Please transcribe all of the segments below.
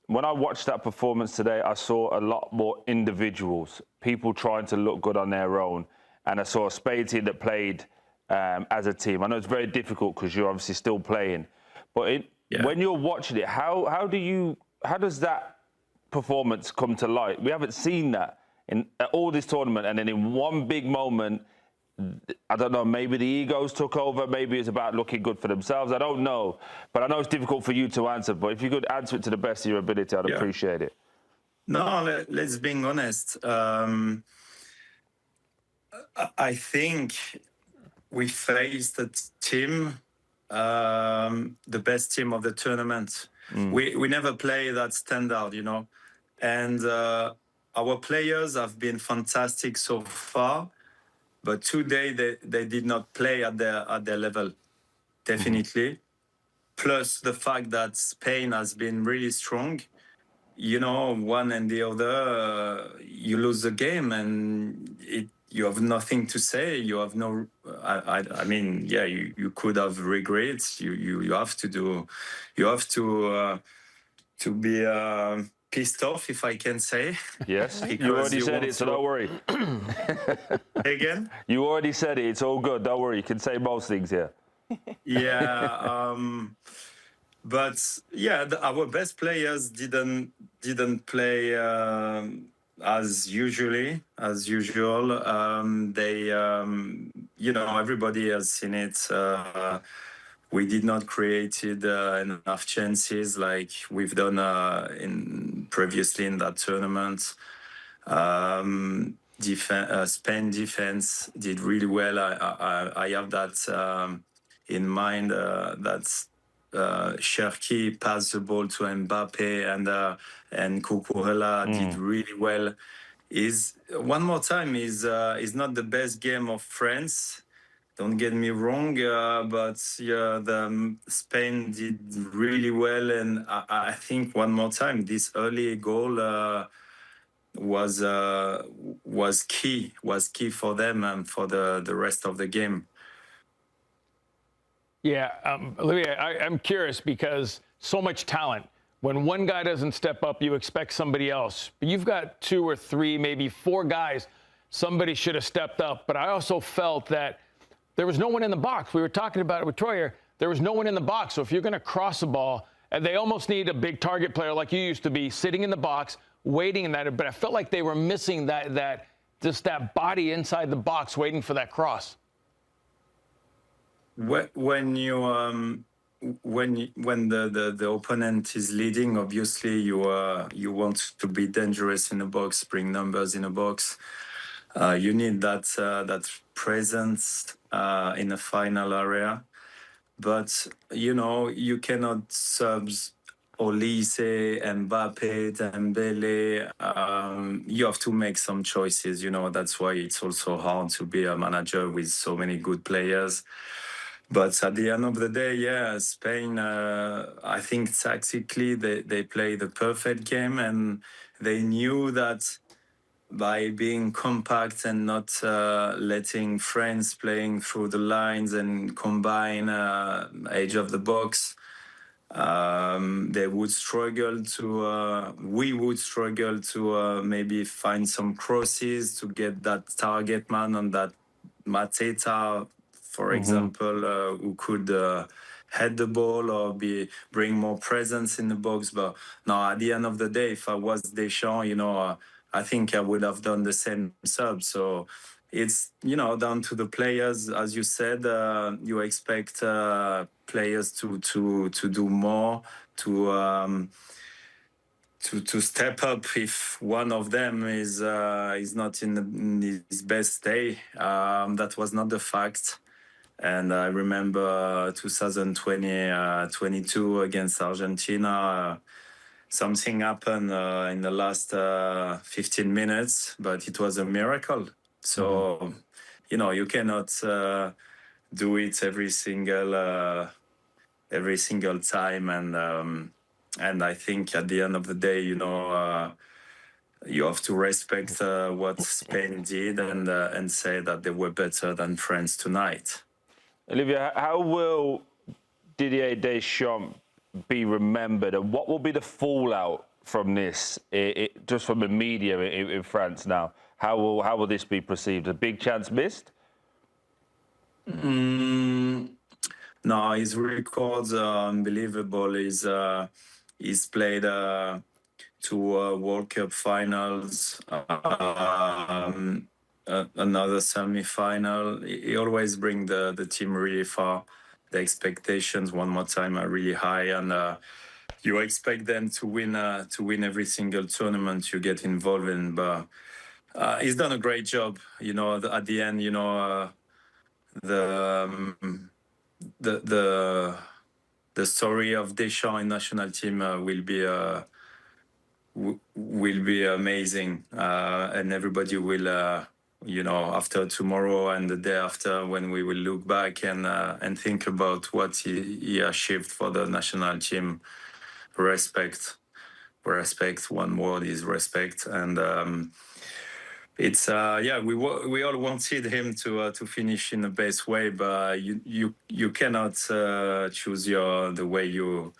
when I watched that performance today, I saw a lot more individuals, people trying to look good on their own. And I saw a Spain team that played as a team. I know it's very difficult because you're obviously still playing. But when you're watching it, how does that performance come to light? We haven't seen that in all this tournament. And then in one big moment, I don't know, maybe the egos took over. Maybe it's about looking good for themselves. I don't know. But I know it's difficult for you to answer. But if you could answer it to the best of your ability, I'd appreciate it. No, let's be honest. I think we faced a team, the best team of the tournament. We never play that standard, you know. And our players have been fantastic so far. But today they did not play at their level, definitely. Plus the fact that Spain has been really strong. You know, one and the other, you lose the game, and you have nothing to say. You have no. I mean, yeah, you could have regrets. You have to do. You have to be pissed off, if I can say. Yes, you already said it, so don't worry. Again? You already said it. It's all good. Don't worry. You can say most things here. Yeah, but yeah, our best players didn't play as usual. They, you know, everybody has seen it. We did not create enough chances like we've done previously in that tournament. Spain defense did really well. I have that in mind. That's Cherki passed the ball to Mbappe, and Cucurella did really well. One more time is not the best game of France. Don't get me wrong, but yeah, Spain did really well, and I think one more time this early goal was key for them and for the rest of the game. Yeah, Olivier, I'm curious because so much talent. When one guy doesn't step up, you expect somebody else. But you've got 2 or 3, maybe 4 guys. Somebody should have stepped up. But I also felt that there was no one in the box. We were talking about it with Troyer. There was no one in the box. So if you're going to cross a ball, and they almost need a big target player like you used to be, sitting in the box, waiting in that. But I felt like they were missing that body inside the box waiting for that cross. When the opponent is leading, obviously you want to be dangerous in the box, bring numbers in the box. You need that presence in the final area. But you know, you cannot subs Olise, Mbappe, Dembele. You have to make some choices. You know, that's why it's also hard to be a manager with so many good players. But at the end of the day, yeah, Spain, I think tactically they played the perfect game, and they knew that by being compact and not letting France playing through the lines and combine edge of the box, they would struggle to, we would struggle to maybe find some crosses to get that target man on that Mateta, for example, who could head the ball or bring more presence in the box. But no, at the end of the day, if I was Deschamps, you know, I think I would have done the same sub. So it's, you know, down to the players. As you said, you expect players to do more, to step up if one of them is not in his best day. That was not the fact. And I remember 2022 against Argentina, something happened in the last 15 minutes, but it was a miracle. So, you know, you cannot do it every single time. And I think at the end of the day, you know, you have to respect what Spain did and say that they were better than France tonight. Olivier, how will Didier Deschamps be remembered, and what will be the fallout from this, just from the media in France now? How will this be perceived? A big chance missed? No, his records are unbelievable. He's played 2 World Cup finals, another semi-final. He always bring the team really far. The expectations one more time are really high, and you expect them to win every single tournament you get involved in. But he's done a great job. You know, at the end, you know, the story of Deschamps in national team will be amazing, and everybody will, you know, after tomorrow and the day after, when we will look back and think about what he achieved for the national team. Respect. One word is respect, and it's we all wanted him to finish in the best way, but you cannot choose the way you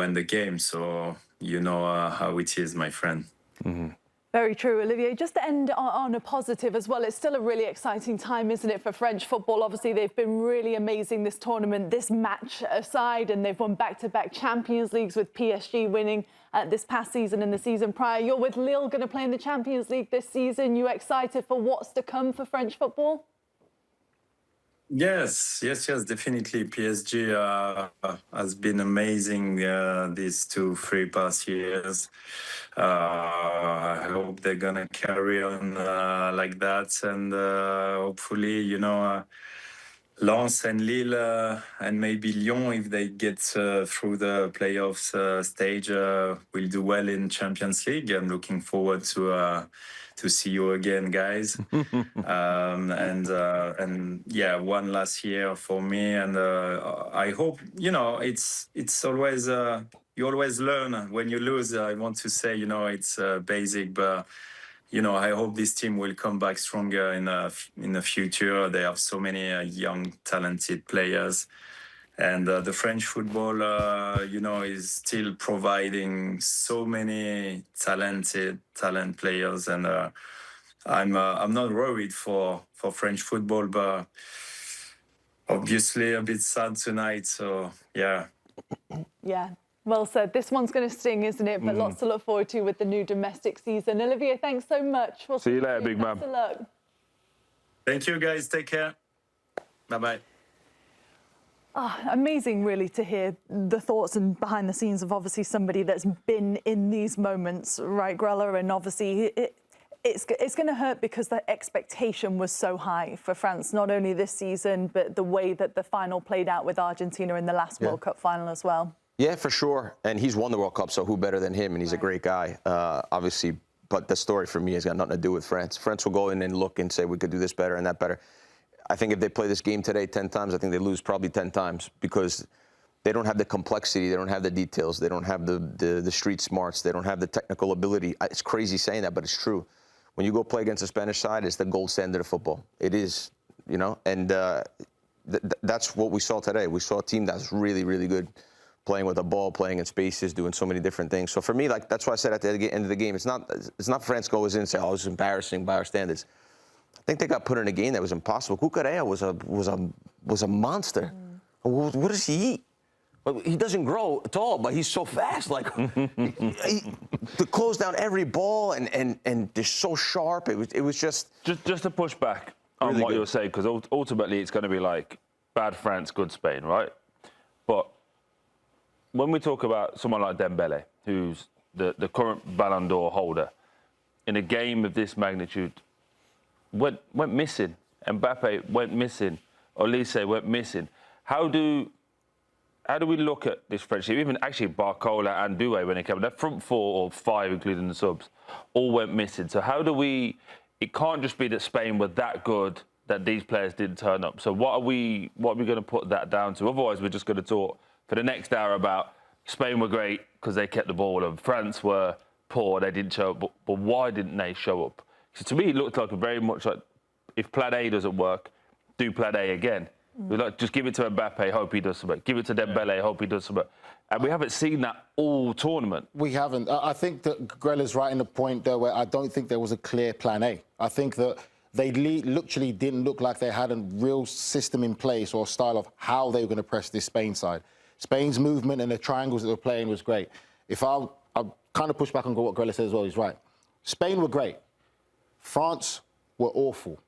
end the game. So you know how it is, my friend. Mm-hmm. Very true, Olivier. Just to end on a positive as well, it's still a really exciting time, isn't it, for French football? Obviously, they've been really amazing this tournament, this match aside, and they've won back-to-back Champions Leagues, with PSG winning this past season and the season prior. You're with Lille, going to play in the Champions League this season. You excited for what's to come for French football? Yes, definitely. PSG has been amazing these 2-3 past years. I hope they're gonna carry on like that, and hopefully, you know, Lens and Lille and maybe Lyon, if they get through the playoffs stage, will do well in Champions League. I'm looking forward to see you again, guys. And yeah, one last year for me, and I hope, you know, it's always you always learn when you lose. I want to say, you know, it's basic, but you know, I hope this team will come back stronger in the future. They have so many young, talented players. And the French football, you know, is still providing so many talent players, and I'm not worried for French football, but obviously a bit sad tonight. So yeah. Yeah. Well said. This one's going to sting, isn't it? But lots to look forward to with the new domestic season. Olivier, thanks so much. We'll see you later, big man. Best of luck. Thank you, guys. Take care. Bye-bye. Amazing, really, to hear the thoughts and behind the scenes of obviously somebody that's been in these moments, right, Grella? And obviously it's going to hurt because the expectation was so high for France, not only this season, but the way that the final played out with Argentina in the last World Cup final as well. Yeah, for sure. And he's won the World Cup, so who better than him? And he's a great guy, obviously. But the story for me has got nothing to do with France. France will go in and look and say, we could do this better and that better. I think if they play this game today 10 times, I think they lose probably 10 times because they don't have the complexity, they don't have the details, they don't have the street smarts, they don't have the technical ability. It's crazy saying that, but it's true. When you go play against the Spanish side, it's the gold standard of football. It is, you know, and that's what we saw today. We saw a team that's really, really good, playing with the ball, playing in spaces, doing so many different things. So for me, like, that's why I said at the end of the game, it's not France goes in and say, oh, it's embarrassing by our standards. I think they got put in a game that was impossible. Cucurella was a monster. What does he eat? Well, he doesn't grow tall, but he's so fast. Like to close down every ball and they're so sharp. It was just to push back on really what good. you're saying, because ultimately it's going to be like bad France, good Spain, right? But when we talk about someone like Dembele, who's the current Ballon d'Or holder, in a game of this magnitude, went missing. Mbappe went missing. Olise went missing. How do we look at this French team? Even actually Barcola and Doué, when they came, that front 4 or 5, including the subs, all went missing. So how do we? It can't just be that Spain were that good that these players didn't turn up. So what are we going to put that down to? Otherwise, we're just going to talk for the next hour about Spain were great because they kept the ball, and France were poor, they didn't show up. But why didn't they show up? So to me, it looked like very much like if Plan A doesn't work, do Plan A again. Like, just give it to Mbappe, hope he does something. Give it to Dembele, hope he does something. And we haven't seen that all tournament. We haven't. I think that Grella's right in the point, though, where I don't think there was a clear plan A. I think that they literally didn't look like they had a real system in place or style of how they were going to press this Spain side. Spain's movement and the triangles that they were playing was great. If I'll kind of push back on what Grella says as well, he's right. Spain were great. France were awful.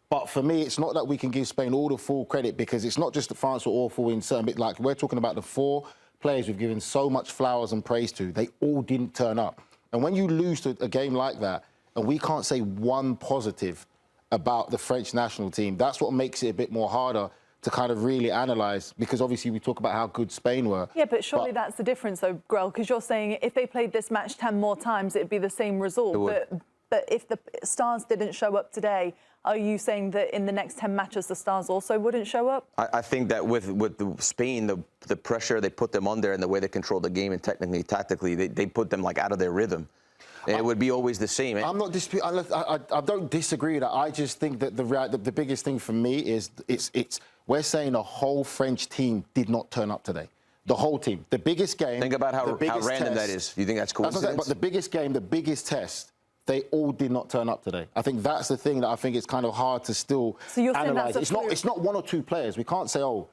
But for me, it's not that we can give Spain all the full credit, because it's not just that France were awful in certain bits. Like, we're talking about the 4 players we've given so much flowers and praise to. They all didn't turn up. And when you lose to a game like that, and we can't say one positive about the French national team, that's what makes it a bit more harder to kind of really analyse, because obviously we talk about how good Spain were. Yeah, but surely that's the difference, though, Grell, because you're saying if they played this match 10 more times, it'd be the same result. But if the stars didn't show up today, are you saying that in the next 10 matches the stars also wouldn't show up? I think that with Spain, the pressure they put them under and the way they control the game and technically, tactically, they put them like out of their rhythm. And it would be always the same. I'm not disputing. I don't disagree with that. I just think that the biggest thing for me is we're saying the whole French team did not turn up today. The whole team. The biggest game. Think about how random that is. Do you think that's coincidence? But the biggest game, the biggest test, they all did not turn up today. I think that's the thing that I think it's kind of hard to still analyse. It's not 1 or 2 players. We can't say, oh,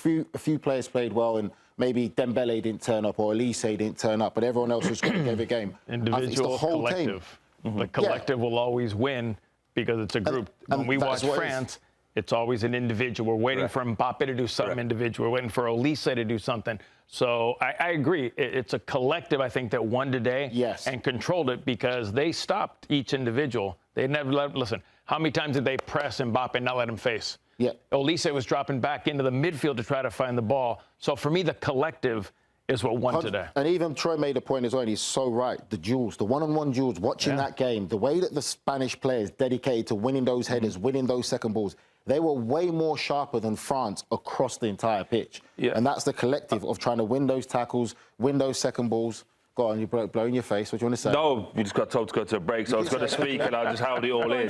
a few players played well and maybe Dembele didn't turn up or Elise didn't turn up, but everyone else was going to give a game. Individual, collective. The collective will always win because it's a group. When we watch France, it's always an individual. We're waiting for Mbappe to do something individual. We're waiting for Elise to do something. So I agree. It's a collective, I think, that won today and controlled it because they stopped each individual. They never listen, how many times did they press Mbappe and not let him face? Yeah. Elise was dropping back into the midfield to try to find the ball. So for me, the collective is what won today. And even Troy made a point as well, and he's so right. The duels, the one-on-one duels, watching that game, the way that the Spanish players dedicated to winning those headers, winning those second balls, they were way more sharper than France across the entire pitch. Yeah. And that's the collective of trying to win those tackles, win those second balls. Go on, you're blowing your face. What do you want to say? No, we just got told to go to a break, so I was going to speak and I just held it all in.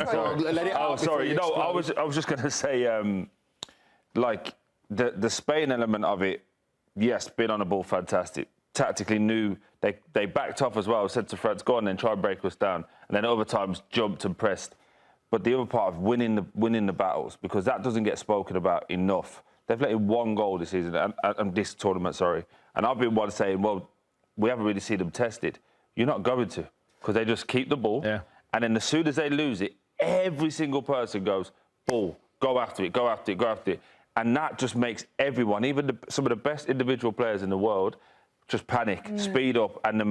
Sorry. You know, I was just going to say, like, the Spain element of it, yes, being on the ball, fantastic. Tactically knew they backed off as well. Said to France, go on then, try and break us down. And then other times jumped and pressed. But the other part of winning the battles, because that doesn't get spoken about enough. They've let in 1 goal this season, and this tournament, sorry. And I've been one saying, well, we haven't really seen them tested. You're not going to, because they just keep the ball. Yeah. And then as soon as they lose it, every single person goes, ball, go after it, go after it, go after it. And that just makes everyone, even some of the best individual players in the world, just panic, speed up. And the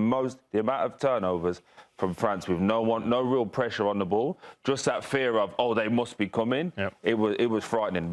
amount of turnovers from France with no real pressure on the ball, just that fear of, oh, they must be coming. Yep. It was frightening.